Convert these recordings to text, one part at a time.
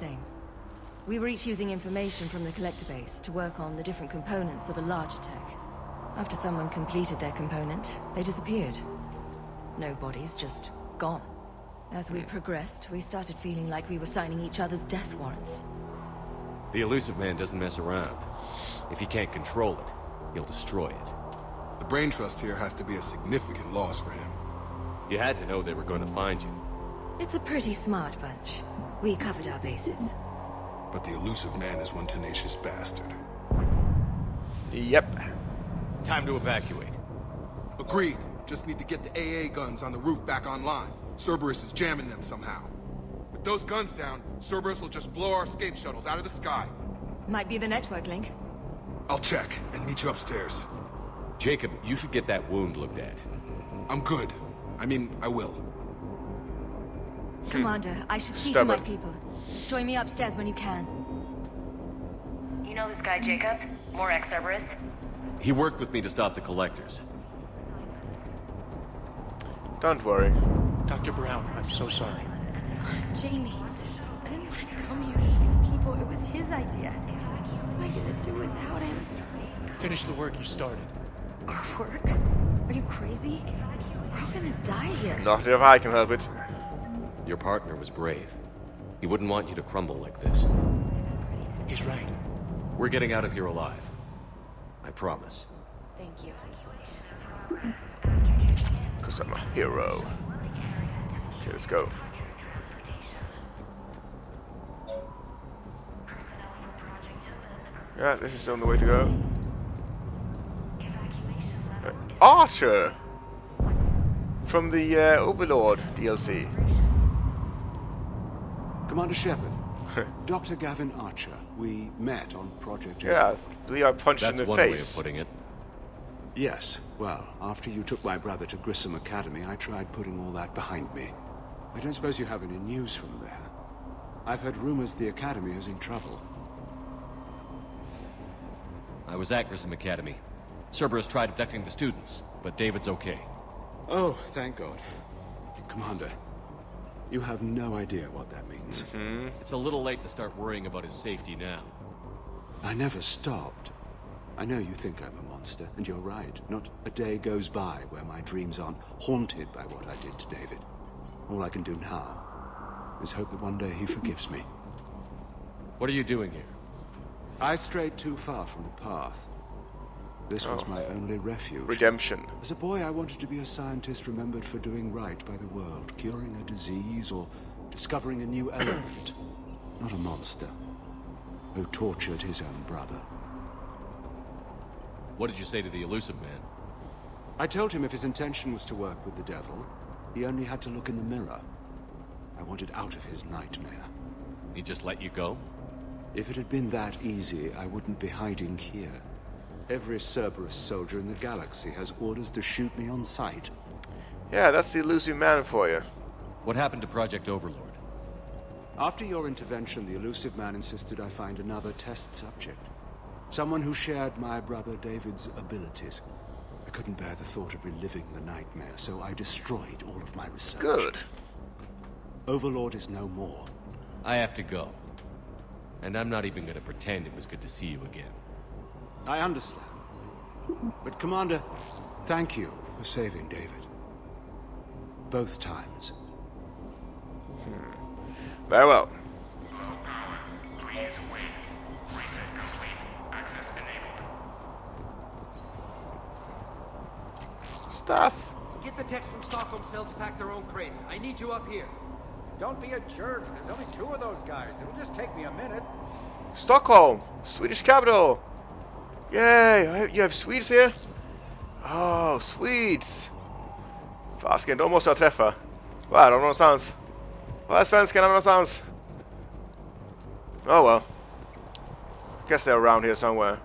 same. We were each using information from the collector base to work on the different components of a larger tech. After someone completed their component, they disappeared. No bodies, just gone. As we progressed, we started feeling like we were signing each other's death warrants. The elusive man doesn't mess around. If he can't control it, he'll destroy it. The brain trust here has to be a significant loss for him. You had to know they were going to find you. It's a pretty smart bunch. We covered our bases. But the elusive man is one tenacious bastard. Yep. Time to evacuate. Agreed. Just need to get the AA guns on the roof back online. Cerberus is jamming them somehow. With those guns down, Cerberus will just blow our escape shuttles out of the sky. Might be the network link. I'll check and meet you upstairs. Jacob, you should get that wound looked at. I'm good. I mean, I will. Commander, I should see to my people. Join me upstairs when you can. You know this guy, Jacob? More ex-Cerberus? He worked with me to stop the collectors. Don't worry. Dr. Brown, I'm so sorry. Jamie, I didn't want to come here with these people. It was his idea. What am I gonna do without him? Finish the work you started. Our work? Are you crazy? We're all gonna die here. Not if I can help it. Your partner was brave. He wouldn't want you to crumble like this. He's right. We're getting out of here alive. I promise. Thank you. Because I'm a hero. Okay, let's go. Yeah, this is on the way to go. Archer! From the Overlord DLC. Commander Shepard, Dr. Gavin Archer. We met on Project Yeah, Overlord. I believe I punched That's in the one face. way of putting it. Yes, well, after you took my brother to Grissom Academy, I tried putting all that behind me. I don't suppose you have any news from there. I've heard rumors the Academy is in trouble. I was at Grissom Academy. Cerberus tried abducting the students, but David's okay. Oh, thank God. Commander, you have no idea what that means. It's a little late to start worrying about his safety now. I never stopped. I know you think I'm a monster, and you're right. Not a day goes by where my dreams aren't haunted by what I did to David. All I can do now is hope that one day he forgives me. What are you doing here? I strayed too far from the path. This was my only refuge. Redemption. As a boy, I wanted to be a scientist remembered for doing right by the world, curing a disease or discovering a new element. Not a monster who tortured his own brother. What did you say to the elusive man? I told him if his intention was to work with the devil, he only had to look in the mirror. I wanted out of his nightmare. He just let you go? If it had been that easy, I wouldn't be hiding here. Every Cerberus soldier in the galaxy has orders to shoot me on sight. Yeah, that's the elusive man for you. What happened to Project Overlord? After your intervention, the elusive man insisted I find another test subject. Someone who shared my brother David's abilities. I couldn't bear the thought of reliving the nightmare, so I destroyed all of my research. Good. Overlord is no more. I have to go. And I'm not even going to pretend it was good to see you again. I understand. But Commander, thank you for saving David. Both times. Very well. Stuff. Get the techs from Stockholm Cell to pack their own crates. I need you up here. Don't be a jerk. There's only 2 of those guys. It'll just take me a minute. Stockholm, Swedish capital. Yay, you have Swedes here? Oh, Swedes. Fasken, de måste jag träffa. Var är de någonstans? Var är svenskarna någonstans? Oh well. Guess they're around here somewhere.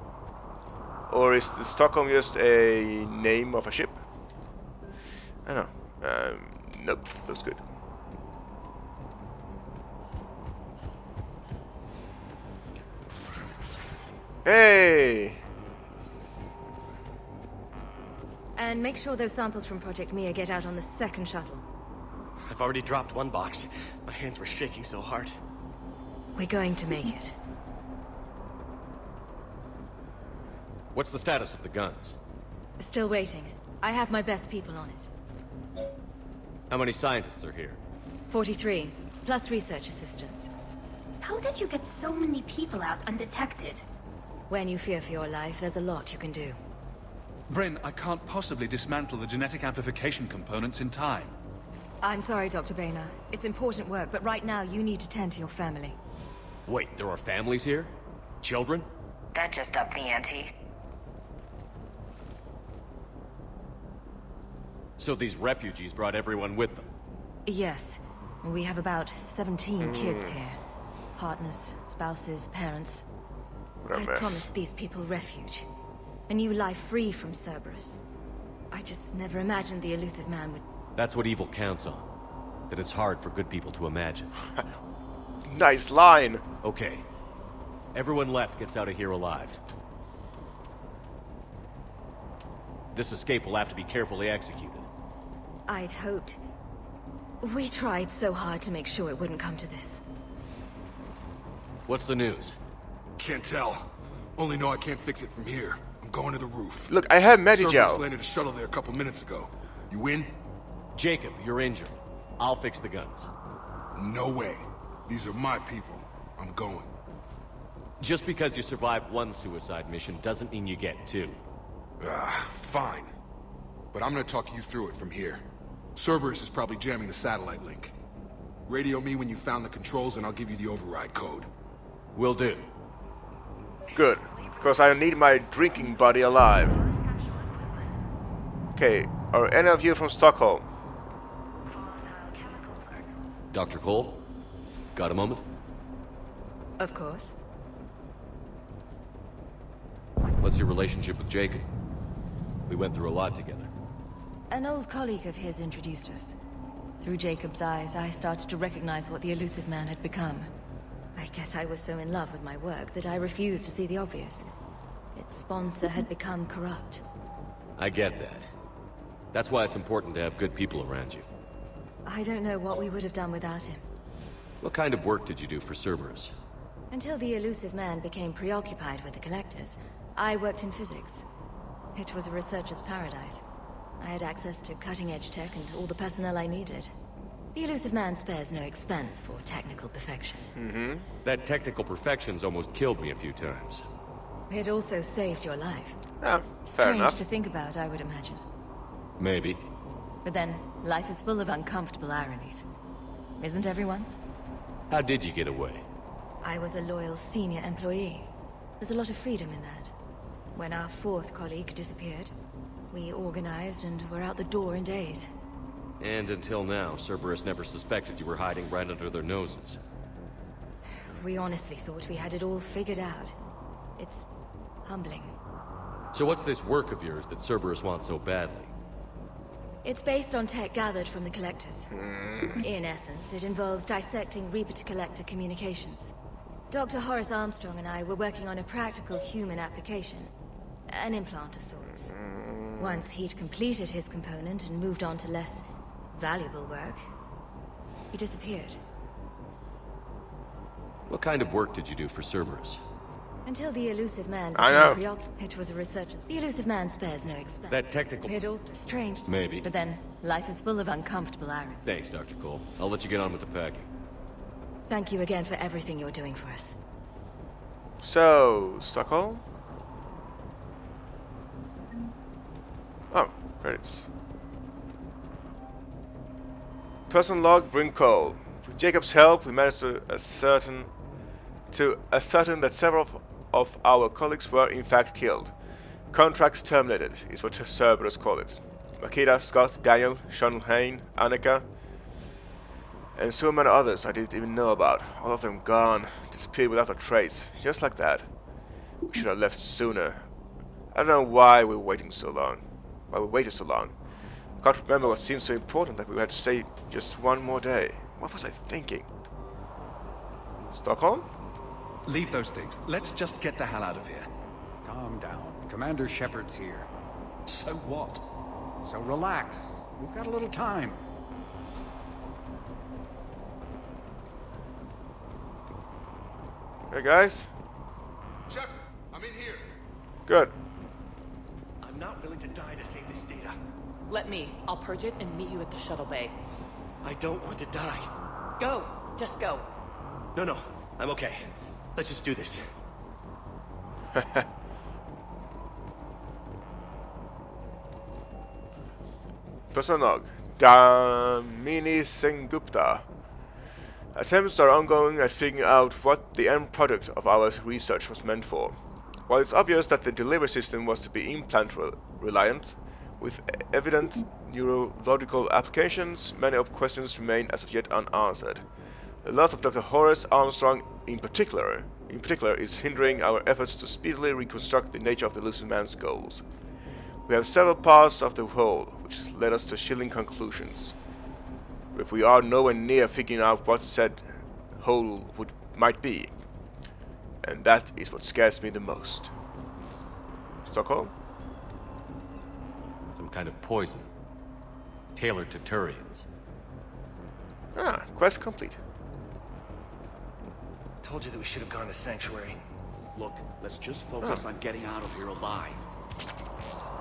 Or is Stockholm just a name of a ship? I don't know. Nope, looks good. Hey! And make sure those samples from Project Mia get out on the second shuttle. I've already dropped one box. My hands were shaking so hard. We're going to make it. What's the status of the guns? Still waiting. I have my best people on it. How many scientists are here? 43, plus research assistants. How did you get so many people out undetected? When you fear for your life, there's a lot you can do. Bryn, I can't possibly dismantle the genetic amplification components in time. I'm sorry, Dr. Boehner. It's important work, but right now you need to tend to your family. Wait, there are families here? Children? That just upped the ante. So these refugees brought everyone with them? Yes. We have about 17 kids here. Partners, spouses, parents. What a I mess. promised these people refuge. A new life free from Cerberus. I just never imagined the elusive man would... That's what evil counts on. That it's hard for good people to imagine. Nice line. Okay. Everyone left gets out of here alive. This escape will have to be carefully executed. I'd hoped. We tried so hard to make sure it wouldn't come to this. What's the news? Can't tell. Only know I can't fix it from here. I'm going to the roof. Look, I have Cerberus Medigel. landed a shuttle there a couple minutes ago. You in? Jacob, you're injured. I'll fix the guns. No way. These are my people. I'm going. Just because you survived one suicide mission doesn't mean you get two. Fine. But I'm gonna talk you through it from here. Cerberus is probably jamming the satellite link. Radio me when you found the controls and I'll give you the override code. Will do. Good. Because I need my drinking buddy alive. Okay, are any of you from Stockholm? Dr. Cole? Got a moment? Of course. What's your relationship with Jacob? We went through a lot together. An old colleague of his introduced us. Through Jacob's eyes, I started to recognize what the elusive man had become. I guess I was so in love with my work that I refused to see the obvious. Its sponsor had become corrupt. I get that. That's why it's important to have good people around you. I don't know what we would have done without him. What kind of work did you do for Cerberus? Until the elusive man became preoccupied with the Collectors, I worked in physics. It was a researcher's paradise. I had access to cutting-edge tech and all the personnel I needed. The elusive man spares no expense for technical perfection. That technical perfection's almost killed me a few times. It also saved your life. Yeah, fair Strange enough. to think about, I would imagine. Maybe. But then, life is full of uncomfortable ironies. Isn't everyone's? How did you get away? I was a loyal senior employee. There's a lot of freedom in that. When our fourth colleague disappeared, we organized and were out the door in days. And until now, Cerberus never suspected you were hiding right under their noses. We honestly thought we had it all figured out. It's humbling. So what's this work of yours that Cerberus wants so badly? It's based on tech gathered from the Collectors. In essence, it involves dissecting Reaper-to-Collector communications. Dr. Horace Armstrong and I were working on a practical human application. An implant of sorts. Once he'd completed his component and moved on to less valuable work, he disappeared. What kind of work did you do for Cerberus? Until the elusive man I became know. preoccupied. It was a researcher's. The elusive man spares no expense. That technical... It also strange. Maybe. But then, life is full of uncomfortable irony. Thanks, Dr. Cole. I'll let you get on with the packing. Thank you again for everything you're doing for us. So, Stockholm? Oh, credits. Person log, bring Cole. With Jacob's help, we managed to ascertain that several of our colleagues were in fact killed. Contracts terminated is what Cerberus called it. Makita, Scott, Daniel, Sean Hain, Annika, and so many others I didn't even know about. All of them gone, disappeared without a trace, just like that. We should have left sooner. I don't know why we were waiting so long. Why we waited so long. I can't remember what seemed so important that we had to stay just one more day. What was I thinking? Stockholm? Leave those things. Let's just get the hell out of here. Calm down. Commander Shepard's here. So what? So relax. We've got a little time. Hey guys. Shepard, I'm in here. Good. I'm not willing to die to save this data. Let me. I'll purge it and meet you at the shuttle bay. I don't want to die. Go. Just go. No, I'm okay. Let's just do this. Personog. Damini Sengupta. Attempts are ongoing at figuring out what the end product of our research was meant for. While it's obvious that the delivery system was to be implant-reliant, with evident neurological applications, many of questions remain as of yet unanswered. The loss of Dr. Horace Armstrong in particular is hindering our efforts to speedily reconstruct the nature of the Elusive Man's goals. We have several parts of the whole, which led us to chilling conclusions. But we are nowhere near figuring out what said whole might be. And that is what scares me the most. Stockholm? Some kind of poison. Tailored to Turians. Ah, quest complete. Told you that we should have gone to Sanctuary. Look, let's just focus on getting out of here alive.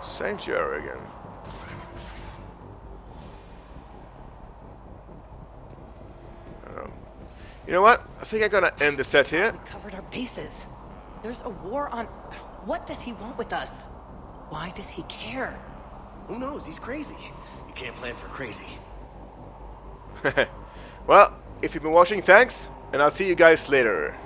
Sanctuary again. You know what? I think I'm gonna end the set here. We covered our bases. There's a war on... What does he want with us? Why does he care? Who knows? He's crazy. You can't plan for crazy. Well, if you've been watching, thanks, and I'll see you guys later.